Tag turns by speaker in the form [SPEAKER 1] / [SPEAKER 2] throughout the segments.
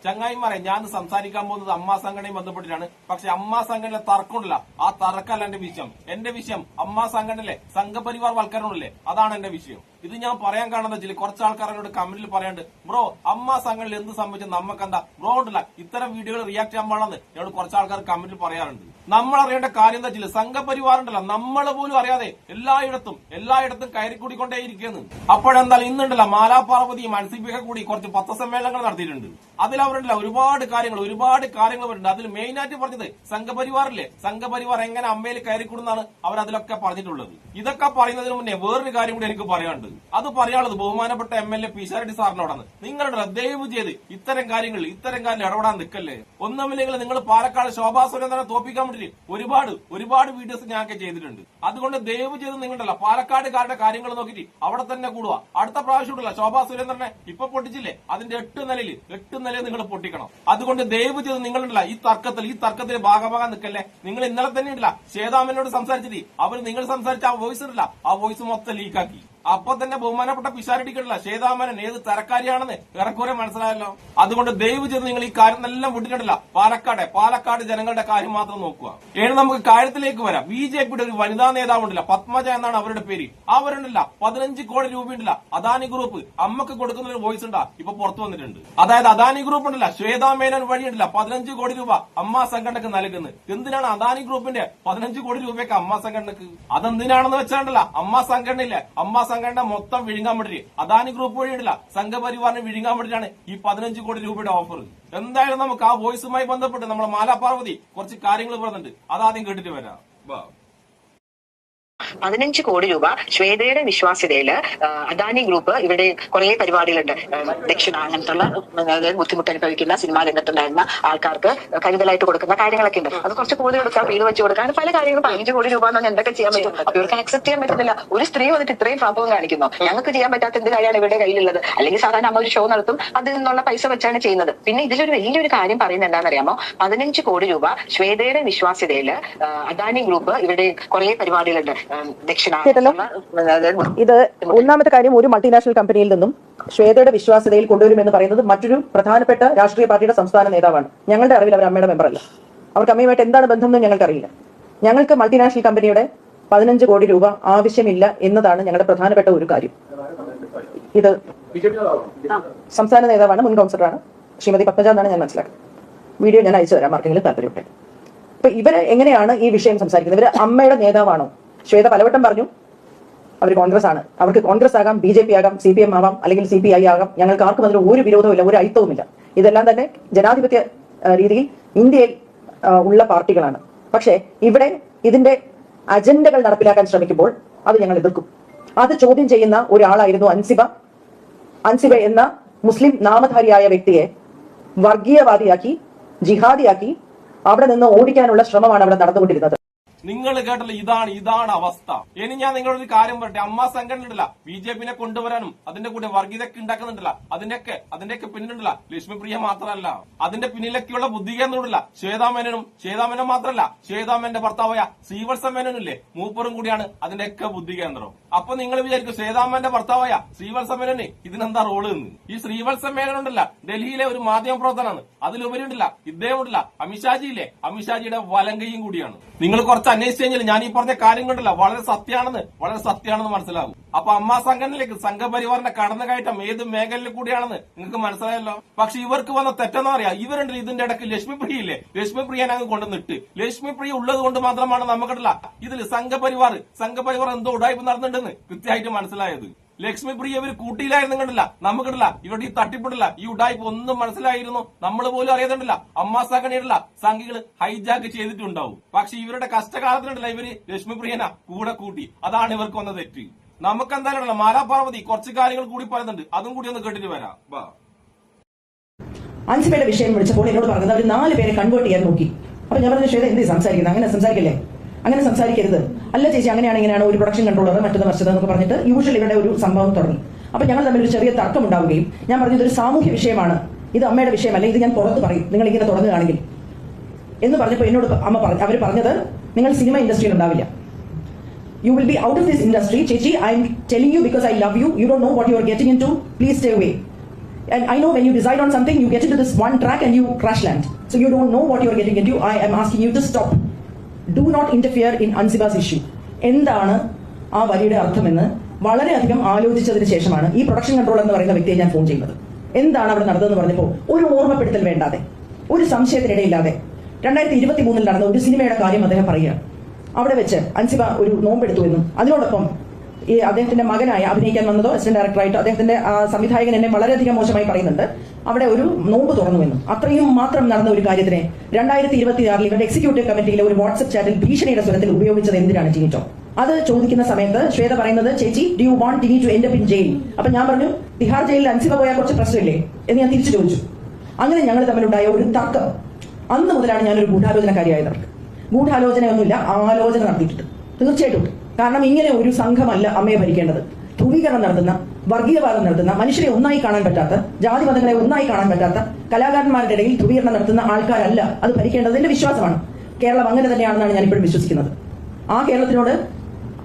[SPEAKER 1] ചങ്ങായിമാരെ ഞാൻ സംസാരിക്കാൻ പോകുന്നത് അമ്മാ സംഘടനയും ബന്ധപ്പെട്ടിട്ടാണ്. പക്ഷെ അമ്മാ സംഘടനയിലെ തർക്കമില്ല, ആ തർക്കമല്ല എന്റെ വിഷയം. എന്റെ വിഷയം അമ്മാ സംഘടനയിലെ സംഘപരിവാർ വൽക്കരണമില്ലേ, അതാണ് എന്റെ വിഷയം. ഇത് ഞാൻ പറയാൻ കാണുന്ന വെച്ചാൽ കുറച്ച് ആൾക്കാരോട് കമന്റിൽ പറയാണ്ട്, ബ്രോ അമ്മാ സംഘടനയിൽ എന്ത് സംഭവിച്ചു നമുക്കെന്താ ബ്രോ ഉണ്ടല്ല ഇത്തരം വീഡിയോകൾ റിയാക്ട് ചെയ്യാൻ പാടാന്ന് എന്നോട് കുറച്ച് ആൾക്കാർ കമന്റിൽ പറയാറുണ്ട്. നമ്മൾ അറിയേണ്ട കാര്യം എന്താ വെച്ചാൽ സംഘപരിവാർ ഉണ്ടല്ലോ, നമ്മൾ പോലും അറിയാതെ എല്ലായിടത്തും കയറിക്കൂടിക്കൊണ്ടേയിരിക്കുന്നു. അപ്പോഴെന്തായാലും ഇന്നുണ്ടല്ലോ മാലാപാർവതിയും അൻസിബിയൊക്കെ കൂടി കുറച്ച് പത്രസമ്മേളനങ്ങൾ നടത്തിയിട്ടുണ്ട്. അതിലവരുണ്ടല്ലോ ഒരുപാട് കാര്യങ്ങൾ വരുന്നുണ്ട്. അതിൽ മെയിനായിട്ട് പറഞ്ഞത് സംഘപരിവാറില്ലേ, സംഘപരിവാർ എങ്ങനെ അമ്മയിൽ കയറിക്കൂടുന്നാണ് അവർ അതിലൊക്കെ പറഞ്ഞിട്ടുള്ളത്. ഇതൊക്കെ പറയുന്നതിന് മുന്നേ വേറൊരു കാര്യം കൂടി എനിക്ക് പറയാനുണ്ട്. അത് പറയാനുള്ളത് ബഹുമാനപ്പെട്ട MLA പിഷാരടി സാറിനോടാണ്. നിങ്ങളുടെ ദയവ് ചെയ്ത് ഇത്തരം കാര്യങ്ങളിൽ ഇടപെടാൻ നിൽക്കല്ലേ. ഒന്നുമില്ലെങ്കിൽ നിങ്ങൾ പാലക്കാട് ശോഭാ സുരേന്ദ്രനെ തോപ്പിക്കാൻ വേണ്ടി ഒരുപാട് വീഡിയോസ് ഞാനൊക്കെ ചെയ്തിട്ടുണ്ട്. അതുകൊണ്ട് ദയവ് ചെയ്ത് നിങ്ങളുണ്ടല്ലോ പാലക്കാടുകാരുടെ കാര്യങ്ങൾ നോക്കിയിട്ട് അവിടെ തന്നെ കൂടുക. അടുത്ത പ്രാവശ്യം ഉണ്ടല്ലോ ശോഭാ സുരേന്ദ്രനെ ഇപ്പൊ പൊട്ടിച്ചില്ലേ, അതിന്റെ 8 നിലയിൽ നിങ്ങൾ പൊട്ടിക്കണം. അതുകൊണ്ട് ദയവ് ചെയ്ത് നിങ്ങളുണ്ടല്ല ഈ തർക്കത്തിൽ ഭാഗമാകാൻ നിൽക്കല്ലേ. നിങ്ങൾ ഇന്നലെ തന്നെ ഉണ്ടല്ല ശ്വേതാമനോട് സംസാരിച്ചിട്ട് അവർ നിങ്ങൾ സംസാരിച്ച ആ വോയിസ് ഉണ്ടല്ല, ആ വോയിസ് മൊത്തം ലീക്കാക്കി. അപ്പൊ തന്നെ ബഹുമാനപ്പെട്ട പിഷാരടിക്കട്ടില്ല ശ്വേതാമനൻ ഏത് തരക്കാരിയാണെന്ന് ഏറെക്കുറെ മനസ്സിലായല്ലോ. അതുകൊണ്ട് ദയവ് ചെയ്ത് നിങ്ങൾ ഈ കാര്യം എല്ലാം വിട്ടിട്ടുണ്ടല്ല, പാലക്കാട് ജനങ്ങളുടെ കാര്യം മാത്രം നോക്കുക. ഏഴ് നമുക്ക് കാര്യത്തിലേക്ക് വരാം. BJPയുടെ ഒരു വനിതാ നേതാവുണ്ടല്ല പത്മജ എന്നാണ് അവരുടെ പേര്. അവരുണ്ടല്ല 15 കോടി രൂപ ഉണ്ടല്ല അദാനി ഗ്രൂപ്പ് അമ്മക്ക് കൊടുക്കുന്ന ഒരു വോയിസ് ഉണ്ടാ ഇപ്പൊ പുറത്തു വന്നിട്ടുണ്ട്. അതായത് അദാനി ഗ്രൂപ്പ് ഉണ്ടല്ല ശ്വേതാമേനൻ വഴിയുണ്ടല്ല 15 കോടി രൂപ അമ്മാ സംഘടനക്ക് നൽകുന്നത്. എന്തിനാണ് അദാനി ഗ്രൂപ്പിന്റെ 15 കോടി രൂപയ്ക്ക് അമ്മാ സംഘടനക്ക്? അതെന്തിനാണെന്ന് വെച്ചാണ്ടല്ല അമ്മാ സംഘടനയില്ലേ, അമ്മാ സംഘടന മൊത്തം വിഴുങ്ങാൻ വേണ്ടി അദാനി ഗ്രൂപ്പ് വഴിയിടില്ല സംഘപരിവാറിനെ വിഴുങ്ങാൻ വേണ്ടിയിട്ടാണ് ഈ 15 കോടി രൂപയുടെ ഓഫർ. എന്തായാലും നമുക്ക് ആ വോയിസുമായി ബന്ധപ്പെട്ട് നമ്മളെ മാലാപാർവതി കുറച്ച് കാര്യങ്ങൾ പറയുന്നുണ്ട്. അതാദ്യം കേട്ടിട്ട് വരാം.
[SPEAKER 2] 15 കോടി രൂപ ശ്വേതയുടെ വിശ്വാസ്യതയില് അദാനി ഗ്രൂപ്പ് ഇവിടെ കുറെ പരിപാടികളുണ്ട്. ദക്ഷിണ അങ്ങനത്തുള്ള ബുദ്ധിമുട്ട് അനുഭവിക്കുന്ന സിനിമാ രംഗത്തുണ്ടായിരുന്ന ആൾക്കാർക്ക് കരുതലായിട്ട് കൊടുക്കുന്ന കാര്യങ്ങളൊക്കെ ഉണ്ട്. അത് കുറച്ച് കൂടുതൽ കൊടുക്കാം, വീട് വെച്ച് കൊടുക്കാൻ പല കാര്യങ്ങളും. 15 കോടി രൂപ എന്ന് പറഞ്ഞാൽ എന്തൊക്കെ ചെയ്യാൻ പറ്റും? അപ്പൊ ഇവർക്ക് ആക്സെപ്റ്റ് ചെയ്യാൻ പറ്റുന്നില്ല. ഒരു സ്ത്രീ വന്നിട്ട് ഇത്രയും സംഭവം കാണിക്കുന്നു, ഞങ്ങൾക്ക് ചെയ്യാൻ പറ്റാത്ത എന്ത് കാര്യമാണ് ഇവരുടെ കയ്യിലുള്ളത്? അല്ലെങ്കിൽ സാധാരണ അമ്മ ഒരു ഷോ നടത്തും, അതിൽ നിന്നുള്ള പൈസ വെച്ചാണ് ചെയ്യുന്നത്. പിന്നെ ഇതിലൊരു വലിയൊരു കാര്യം പറയുന്നത് എന്താണെന്നറിയാമോ? 15 കോടി രൂപ ശ്വേതയുടെ വിശ്വാസ്യതയില് അദാനി ഗ്രൂപ്പ് ഇവിടെ കുറെ പരിപാടികളുണ്ട്.
[SPEAKER 3] ഇത് ഒന്നാമത്തെ കാര്യം, ഒരു മൾട്ടിനാഷണൽ കമ്പനിയിൽ നിന്നും ശ്വേതയുടെ വിശ്വാസ്യതയിൽ കൊണ്ടുവരുമെന്ന് പറയുന്നത് മറ്റൊരു പ്രധാനപ്പെട്ട രാഷ്ട്രീയ പാർട്ടിയുടെ സംസ്ഥാന നേതാവാണ്. ഞങ്ങളുടെ അറിവിൽ അവർ അമ്മയുടെ മെമ്പറല്ല. അവർക്ക് അമ്മയുമായിട്ട് എന്താണ് ബന്ധം എന്ന് ഞങ്ങൾക്കറിയില്ല. ഞങ്ങൾക്ക് മൾട്ടിനാഷണൽ കമ്പനിയുടെ 15 കോടി രൂപ ആവശ്യമില്ല എന്നതാണ് ഞങ്ങളുടെ പ്രധാനപ്പെട്ട ഒരു കാര്യം. ഇത് സംസ്ഥാന നേതാവാണ്, മുൻ കൗൺസിലറാണ് ശ്രീമതി പത്മജ എന്നാണ് ഞാൻ മനസ്സിലാക്കുന്നത്. വീഡിയോ ഞാൻ അയച്ചു തരാം ആർക്കെങ്കിലും താല്പര്യമുണ്ട്. അപ്പൊ ഇവര് എങ്ങനെയാണ് ഈ വിഷയം സംസാരിക്കുന്നത്? ഇവര് അമ്മയുടെ നേതാവാണോ? ശ്വേത പലവട്ടം പറഞ്ഞു അവർ കോൺഗ്രസ് ആണ്. അവർക്ക് കോൺഗ്രസ് ആകാം, BJP ആകാം, CPM ആവാം, അല്ലെങ്കിൽ CPI ആകാം. ഞങ്ങൾക്ക് ആർക്കും അതിൽ ഒരു വിരോധവുമില്ല, ഒരു അയിത്തവുമില്ല. ഇതെല്ലാം തന്നെ ജനാധിപത്യ രീതിയിൽ ഇന്ത്യയിൽ ഉള്ള പാർട്ടികളാണ്. പക്ഷേ ഇവിടെ ഇതിന്റെ അജണ്ടകൾ നടപ്പിലാക്കാൻ ശ്രമിക്കുമ്പോൾ അത് ഞങ്ങൾ എതിർക്കും. അത് ചോദ്യം ചെയ്യുന്ന ഒരാളായിരുന്നു അൻസിബ എന്ന മുസ്ലിം നാമധാരിയായ വ്യക്തിയെ വർഗീയവാദിയാക്കി, ജിഹാദിയാക്കി അവിടെ നിന്ന് ഓടിക്കാനുള്ള ശ്രമമാണ് അവിടെ നടന്നുകൊണ്ടിരുന്നത്.
[SPEAKER 1] നിങ്ങൾ കേട്ടല്ലോ, ഇതാണ് അവസ്ഥ. ഇനി ഞാൻ നിങ്ങളൊരു കാര്യം പറയട്ടെ. അമ്മാ സംഘടന ഉണ്ടല്ല BJPനെ കൊണ്ടുവരാനും അതിന്റെ കൂടെ വർഗീയതയൊക്കെ ഉണ്ടാക്കുന്നുണ്ടല്ല, അതിന്റെയൊക്കെ പിന്നിലുണ്ടല്ല ലക്ഷ്മിപ്രിയ മാത്രമല്ല, അതിന്റെ പിന്നിലൊക്കെയുള്ള ബുദ്ധികേന്ദ്രമില്ല ശ്വേതാമേനൻ മാത്രമല്ല, ശ്വേതാമേന്റെ ഭർത്താവായ ശ്രീവത്സമേനനില്ലേ, മൂപ്പറും കൂടിയാണ് അതിന്റെയൊക്കെ ബുദ്ധികേന്ദ്രം. അപ്പൊ നിങ്ങൾ വിചാരിക്കും ശ്വേതാമേന്റെ ഭർത്താവായ ശ്രീവത്സമേനന് ഇതിനെന്താ റോള് എന്ന്? ഈ ശ്രീവത്സമേനനുണ്ടല്ല ഡൽഹിയിലെ ഒരു മാധ്യമ പ്രവർത്തനാണ്. അതിലുപരി ഉണ്ടല്ല ഇദ്ദേഹം ഉണ്ടല്ല അമിത്ഷാജിയുടെ വലങ്കയും കൂടിയാണ്. നിങ്ങൾ കുറച്ച് അന്വേഷിച്ചു കഴിഞ്ഞാൽ ഞാൻ ഈ പറഞ്ഞ കാര്യങ്ങളുണ്ടല്ല വളരെ സത്യമാണെന്ന് മനസ്സിലാകും. അപ്പൊ അമ്മാ സംഘടനയിലേക്ക് സംഘപരിവാറിന്റെ കടന്നുകയറ്റം ഏത് മേഖലയിൽ കൂടിയാണെന്ന് നിങ്ങൾക്ക് മനസ്സിലായല്ലോ. പക്ഷെ ഇവർക്ക് വന്ന തെറ്റെന്ന് പറയാം, ഇവരുണ്ട് ഇതിന്റെ ഇടയ്ക്ക് ലക്ഷ്മിപ്രിയനെ അങ്ങ് കൊണ്ടുവന്നിട്ട് ലക്ഷ്മിപ്രിയ ഉള്ളത് കൊണ്ട് മാത്രമാണ് നമുക്കിടല്ല ഇതിൽ സംഘപരിവാർ എന്തോ ഉടായ്പ നടന്നിട്ടുണ്ടെന്ന് കൃത്യമായിട്ട് മനസ്സിലായത്. ലക്ഷ്മിപ്രിയ ഇവർ കൂട്ടിയിലായിരുന്നു കണ്ടില്ല, നമുക്കിടല്ല ഇവരുടെ ഈ തട്ടിപ്പിടില്ല, ഈ ഉടായ്പ ഒന്നും മനസ്സിലായിരുന്നു, നമ്മൾ പോലും അറിയാതുണ്ടല്ല. അമ്മാ സംഘടനയിലുള്ള സംഘികൾ ഹൈജാക്ക് ചെയ്തിട്ടുണ്ടാവും. പക്ഷെ ഇവരുടെ കഷ്ടകാലത്തിനുണ്ടല്ല ഇവര് ലക്ഷ്മിപ്രിയന കൂടെ കൂട്ടി, അതാണ് ഇവർക്ക് വന്ന തെറ്റ്. നമുക്കെന്തായാലും മാലാപാർവതി കുറച്ച് കാര്യങ്ങൾ കൂടി പറയുന്നുണ്ട്, അതും കൂടി ഒന്ന് കേട്ടിട്ട് വരാം.
[SPEAKER 3] അൻസിബയുടെ വിഷയം വിളിച്ചപ്പോൾ എന്നോട് പറഞ്ഞത് അവർ 4 പേരെ കൺവേർട്ട് ചെയ്യാൻ നോക്കി. അപ്പൊ ഞാൻ പറഞ്ഞ ശ്വേത എന്ത് സംസാരിക്കുന്നത്? അങ്ങനെ സംസാരിക്കരുത്. അല്ല ചേച്ചി, ഇങ്ങനെയാണ് ഒരു പ്രൊഡക്ഷൻ കൺട്രോളർ മറ്റൊന്ന് മറിച്ചത് എന്നൊക്കെ പറഞ്ഞിട്ട് യൂഷ്വൽ ഇവിടെ ഒരു സംഭവം തുടങ്ങി. അപ്പൊ ഞങ്ങൾ തമ്മിൽ ഒരു ചെറിയ തർക്കം ഉണ്ടാവുകയും ഞാൻ പറഞ്ഞു ഇതൊരു സാമൂഹ്യ വിഷയമാണ്, ഇത് അമ്മയുടെ വിഷയമല്ല, ഇത് ഞാൻ പുറത്ത് പറയും നിങ്ങൾ ഇങ്ങനെ തുടങ്ങുകയാണെങ്കിൽ എന്ന് പറഞ്ഞപ്പോൾ എന്നോട് അവർ പറഞ്ഞത് നിങ്ങൾ സിനിമ ഇൻഡസ്ട്രിയിൽ ഉണ്ടാവില്ല, you will be out of this industry, ചേച്ചി. I am telling you because I love you. You don't know what you are getting into. Please stay away. And I know when you decide on something, you get into this one track and you crash land. So you don't know what you are getting into. I am asking you to stop. Do not interfere in Ansiba's issue. എന്താണ് ആ വരിയുടെ അർത്ഥമെന്ന് വളരെയധികം ആലോചിച്ചതിന് ശേഷമാണ് ഈ production control എന്ന് പറയുന്ന വ്യക്തിയെ ഞാൻ ഫോൺ ചെയ്യുന്നത്. എന്താണ് അവിടെ നടന്നതെന്ന് പറഞ്ഞപ്പോൾ ഒരു ഓർമ്മപ്പെടുത്തൽ വേണ്ടാതെ, ഒരു സംശയത്തിനിടയില്ലാതെ 2023 നടന്ന ഒരു സിനിമയുടെ കാര്യം അദ്ദേഹം പറയുകയാണ്. അവിടെ വെച്ച് അൻസിബ ഒരു നോമ്പെടുത്തു എന്നും അതിനോടൊപ്പം ഈ അദ്ദേഹത്തിന്റെ മകനായി അഭിനയിക്കാൻ വന്നതോ അസിസ്റ്റന്റ് ഡയറക്ടറായിട്ട് അദ്ദേഹത്തിന്റെ സംവിധായകൻ എന്നെ വളരെയധികം മോശമായി പറയുന്നുണ്ട്. അവിടെ ഒരു നോമ്പ് തുറന്നുവെന്നും അത്രയും മാത്രം നടന്ന ഒരു കാര്യത്തിനെ 2026 ഇവരുടെ എക്സിക്യൂട്ടീവ് കമ്മിറ്റിയിലെ ഒരു വാട്സ്ആപ്പ് ചാറ്റിൽ ഭീഷണിയുടെ സ്വരത്തിൽ ഉപയോഗിച്ചത് എന്തിനാണ് ടിനി ടോം? അത് ചോദിക്കുന്ന സമയത്ത് ശ്വേത പറയുന്നത്, ചേച്ചി do you want Tini to end up in jail? അപ്പൊ ഞാൻ പറഞ്ഞു, തിഹാർ ജയിലിൽ അൻസിബ പോയാൽ കുറച്ച് പ്രശ്നമില്ലേ എന്ന് ഞാൻ തിരിച്ചു ചോദിച്ചു. അങ്ങനെ ഞങ്ങൾ തമ്മിലുണ്ടായ ഒരു തർക്കം. അന്ന് മുതലാണ് ഞാനൊരു ഗൂഢാലോചനക്കാരിയായത്. ഗൂഢാലോചനയൊന്നുമില്ല, ആലോചന നടത്തിയിട്ടുണ്ട് തീർച്ചയായിട്ടും. കാരണം ഇങ്ങനെ ഒരു സംഘമല്ല അമ്മയെ ഭരിക്കേണ്ടത്. ധ്രുവീകരണം നടത്തുന്ന, വർഗീയവാദം നടത്തുന്ന, മനുഷ്യരെ ഒന്നായി കാണാൻ പറ്റാത്ത, ജാതി മതങ്ങളെ ഒന്നായി കാണാൻ പറ്റാത്ത, കലാകാരന്മാരുടെ ഇടയിൽ ധ്രുവീകരണം നടത്തുന്ന ആൾക്കാരല്ല അത് ഭരിക്കേണ്ടത്. എന്റെ വിശ്വാസമാണ്. കേരളം അങ്ങനെ തന്നെയാണെന്നാണ് ഞാൻ ഇപ്പോഴും വിശ്വസിക്കുന്നത്. ആ കേരളത്തിനോട്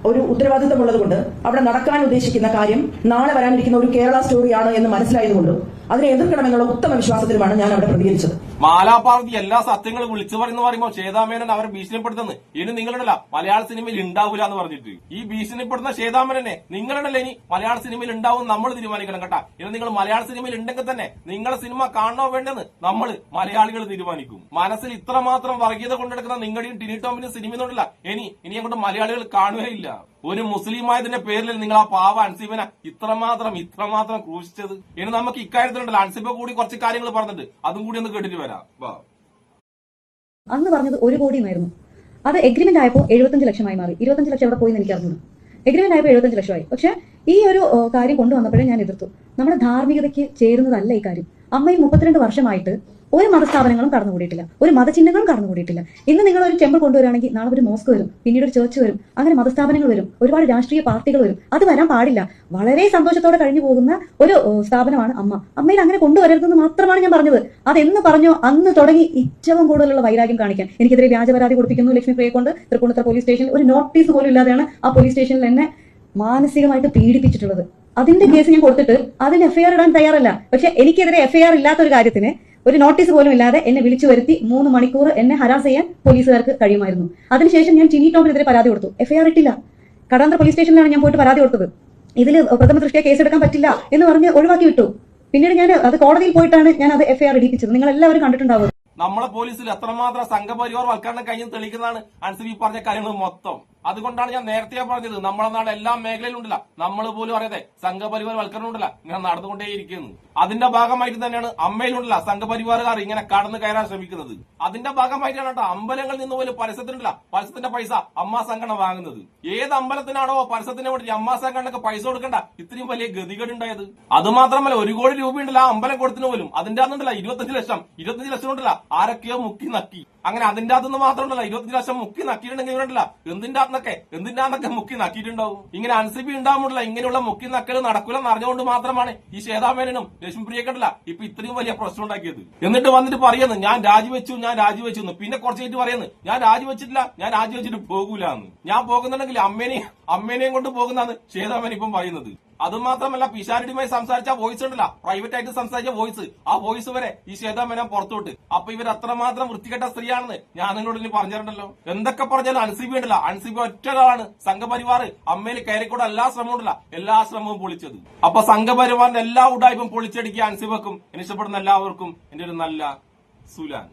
[SPEAKER 3] ഒരു ഉത്തരവാദിത്തമുള്ളത് കൊണ്ട് അവിടെ നടക്കാൻ ഉദ്ദേശിക്കുന്ന കാര്യം നാളെ വരാനിരിക്കുന്ന ഒരു കേരള സ്റ്റോറിയാണ് എന്ന് മനസ്സിലായതുകൊണ്ട് അതിനെ എതിർക്കണമെന്നുള്ള ഉത്തമ വിശ്വാസത്തിലുമാണ് ഞാൻ അവിടെ പ്രതികരിച്ചത്.
[SPEAKER 1] മാലാപാർവതി എല്ലാ സത്യങ്ങളും വിളിച്ചു പറയുമ്പോൾ ശ്വേതാമേനൻ അവരെ ഭീഷണിപ്പെടുത്തുന്നു. ഇനി നിങ്ങളുടല്ല മലയാള സിനിമയിൽ ഉണ്ടാവില്ല എന്ന് പറഞ്ഞിട്ട് ഈ ഭീഷണിപ്പെടുന്ന ശ്വേതാമേനനെ നിങ്ങളുടല്ല ഇനി മലയാള സിനിമയിൽ ഉണ്ടാവും നമ്മൾ തീരുമാനിക്കണം കേട്ടാ. ഇനി നിങ്ങൾ മലയാള സിനിമയിൽ ഉണ്ടെങ്കിൽ തന്നെ നിങ്ങളെ സിനിമ കാണണോ വേണ്ടെന്ന് നമ്മൾ മലയാളികൾ തീരുമാനിക്കും. മനസ്സിൽ ഇത്രമാത്രം വർഗീയത കൊണ്ടെടുക്കുന്ന നിങ്ങളുടെയും ടിനി ടോമിന്റെയും സിനിമയൊന്നുമില്ല ഇനി അങ്ങോട്ട് മലയാളികൾ കാണുകയില്ല. ഒരു മുസ്ലിമായതിന്റെ പേരിൽ നിങ്ങൾ ആ പാവ അൻസിബിനെ ഇത്രമാത്രം ക്രൂശിച്ചത്. ഇനി നമുക്ക് ഇക്കാര്യത്തിലുണ്ടല്ലോ അൻസിബ കൂടി കുറച്ച് കാര്യങ്ങൾ പറഞ്ഞിട്ട് അതും കൂടി ഒന്ന് കേട്ടിട്ട് വരാം.
[SPEAKER 4] അന്ന് പറഞ്ഞത് 1 കോടി എന്നായിരുന്നു. അത് എഗ്രിമെന്റ് ആയപ്പോൾ 75 ലക്ഷമായി മാറി. 25 ലക്ഷം എവിടെ പോയി എന്ന് എനിക്ക് അറിഞ്ഞു. എഗ്രിമെന്റ് ആയപ്പോൾ 75 ലക്ഷമായി. പക്ഷെ ഈ ഒരു കാര്യം കൊണ്ടുവന്നപ്പോഴേ ഞാൻ എതിർത്തു. നമ്മുടെ ധാർമ്മികതയ്ക്ക് ചേരുന്നതല്ല ഈ കാര്യം. അമ്മയിൽ 32 വർഷമായിട്ട് ഒരു മതസ്ഥാപനങ്ങളും കടന്നുകൂടിയിട്ടില്ല, ഒരു മതചിഹ്നങ്ങളും കടന്നുകൂടിയിട്ടില്ല. ഇന്ന് നിങ്ങൾ ഒരു ടെമ്പിൾ കൊണ്ടുവരികയാണെങ്കിൽ നാളെ ഒരു മോസ്ക് വരും, പിന്നീട് ഒരു ചേർച്ച് വരും, അങ്ങനെ മതസ്ഥാപനങ്ങൾ വരും, ഒരുപാട് രാഷ്ട്രീയ പാർട്ടികൾ വരും. അത് വരാൻ പാടില്ല. വളരെ സന്തോഷത്തോടെ കഴിഞ്ഞു പോകുന്ന ഒരു സ്ഥാപനമാണ് അമ്മ. അമ്മയിൽ അങ്ങനെ കൊണ്ടുവരരുതെന്ന് മാത്രമാണ് ഞാൻ പറഞ്ഞത്. അതെന്ന് പറഞ്ഞോ അന്ന് തുടങ്ങി ഏറ്റവും കൂടുതലുള്ള വൈരാഗ്യം കാണിക്കാൻ എനിക്കെതിരെ വ്യാജ പരാതി കൊടുപ്പിക്കുന്നു. ലക്ഷ്മി പ്രിയെ കൊണ്ട് തൃപ്പൂണിത്തുറ പോലീസ് സ്റ്റേഷനിൽ ഒരു നോട്ടീസ് പോലും ഇല്ലാതെയാണ് ആ പോലീസ് സ്റ്റേഷനിൽ എന്നെ മാനസികമായിട്ട് പീഡിപ്പിച്ചിട്ടുള്ളത്. അതിന്റെ കേസ് ഞാൻ കൊടുത്തിട്ട് അതിന് എഫ്ഐആർ ഇടാൻ തയ്യാറല്ല. പക്ഷെ എനിക്കെതിരെ എഫ്ഐആർ ഇല്ലാത്തൊരു കാര്യത്തിന് ഒരു നോട്ടീസ് പോലും ഇല്ലാതെ എന്നെ വിളിച്ചു വരുത്തി 3 മണിക്കൂർ എന്നെ ഹരാസ് ചെയ്യാൻ പോലീസുകാർക്ക് കഴിയുമായിരുന്നു. അതിനുശേഷം ഞാൻ ടിനി ടോമിനെതിരെ പരാതി കൊടുത്തു. എഫ്ഐആർ ഇട്ടില്ല. കടവന്ത്ര പോലീസ് സ്റ്റേഷനിലാണ് ഞാൻ പോയിട്ട് പരാതി കൊടുത്തത്. ഇതിൽ പ്രഥമ ദൃഷ്ടിയ കേസെടുക്കാൻ പറ്റില്ല എന്ന് പറഞ്ഞ് ഒഴിവാക്കി വിട്ടു. പിന്നീട് ഞാൻ അത് കോടതിയിൽ പോയിട്ടാണ് ഞാൻ അത് എഫ്ഐആർ ഇടിപ്പിച്ചത്. നിങ്ങൾ എല്ലാവരും കണ്ടിട്ടുണ്ടാവും.
[SPEAKER 1] നമ്മളെ പോലീസിൽ എത്രമാത്രം സംഘപരിവാർ വൽക്കരണം കഴിഞ്ഞ് തെളിയിക്കുന്നതാണ് അൻസിബി പറഞ്ഞ കാര്യങ്ങൾ മൊത്തം. അതുകൊണ്ടാണ് ഞാൻ നേരത്തെ പറഞ്ഞത് നമ്മളെ നാട് എല്ലാ മേഖലയിലും ഉണ്ടല്ല, നമ്മൾ പോലും അറിയാതെ സംഘപരിവാർ വൽക്കരണം ഉണ്ടല്ല ഇങ്ങനെ നടന്നുകൊണ്ടേയിരിക്കുന്നു. അതിന്റെ ഭാഗമായിട്ട് തന്നെയാണ് അമ്മയിലുണ്ടല്ല സംഘപരിവാറുകാർ ഇങ്ങനെ കടന്നു കയറാൻ ശ്രമിക്കുന്നത്. അതിന്റെ ഭാഗമായിട്ടാണ് കേട്ടോ അമ്പലങ്ങളിൽ നിന്ന് പോലും പരസ്യത്തിനുണ്ടല്ല പരസ്യത്തിന്റെ പൈസ അമ്മാ സംഘടന വാങ്ങുന്നത്. ഏത് അമ്പലത്തിനാണോ പരസ്യത്തിന് വേണ്ടി അമ്മാ സംഘടനക്ക് പൈസ കൊടുക്കണ്ട ഇത്രയും വലിയ ഗതികേട് ഉണ്ടായത്? അതുമാത്രമല്ല 1 കോടി രൂപ ഉണ്ടല്ല ആ അമ്പലം കൊടുത്തിന് പോലും അതിന്റെ അകത്തുണ്ടല്ല 25 ലക്ഷം ഉണ്ടല്ല ആരൊക്കെയോ മുക്കി നക്കി. അങ്ങനെ അതിന്റെ അകത്തുനിന്ന് മാത്രമല്ല 25 ലക്ഷം മുക്കി നക്കിയിട്ടുണ്ടെങ്കിൽ ഇവരുണ്ടല്ല എന്തിന്റെ അകത്തൊക്കെ മുക്കി നക്കിയിട്ടുണ്ടാവും. ഇങ്ങനെ അൻസിബി ഉണ്ടാവുമ്പോഴല്ല ഇങ്ങനെയുള്ള മുക്കി നക്കൽ നടക്കൂലെന്ന് അറിഞ്ഞുകൊണ്ട് മാത്രമാണ് ഈ ശ്വേതാമേനനും ലക്ഷ്മി പ്രിയക്കണ്ടല്ല ഇപ്പൊ ഇത്രയും വലിയ പ്രശ്നം ഉണ്ടാക്കിയത്. എന്നിട്ട് വന്നിട്ട് പറയുന്നു ഞാൻ രാജിവെച്ചു. പിന്നെ കുറച്ച് കഴിഞ്ഞിട്ട് പറയുന്നു ഞാൻ രാജിവെച്ചിട്ട് പോകൂല എന്ന്. ഞാൻ പോകുന്നുണ്ടെങ്കിൽ അമ്മേനെയും കൊണ്ട് പോകുന്നതാണ് ശ്വേതാമേന ഇപ്പം പറയുന്നത്. അതുമാത്രമല്ല പിഷാരടിയുമായി സംസാരിച്ച വോയിസ് ഉണ്ടല്ല പ്രൈവറ്റ് ആയിട്ട് സംസാരിച്ച വോയിസ്, ആ വോയിസ് വരെ ഈ ശ്വേതാമേന പുറത്തോട്ട്. അപ്പൊ ഇവർ അത്രമാത്രം വൃത്തികെട്ട സ്ത്രീയാണെന്ന് ഞാൻ നിങ്ങളോട് ഇനി പറഞ്ഞിട്ടുണ്ടല്ലോ. എന്തൊക്കെ പറഞ്ഞാലും അൻസിബി ഉണ്ടല്ല അൻസിബി ഒറ്റൊരാളാണ് സംഘപരിവാർ അമ്മയിൽ കയറിക്കൂടെ എല്ലാ ശ്രമവും പൊളിച്ചത്. അപ്പൊ സംഘപരിവാറിന്റെ എല്ലാ ഉടായ്പും പൊളിച്ചടിക്കുക അൻസിബക്കും ഇഷ്ടപ്പെടുന്ന എല്ലാവർക്കും എന്റെ ഒരു നല്ല സുലാൻ.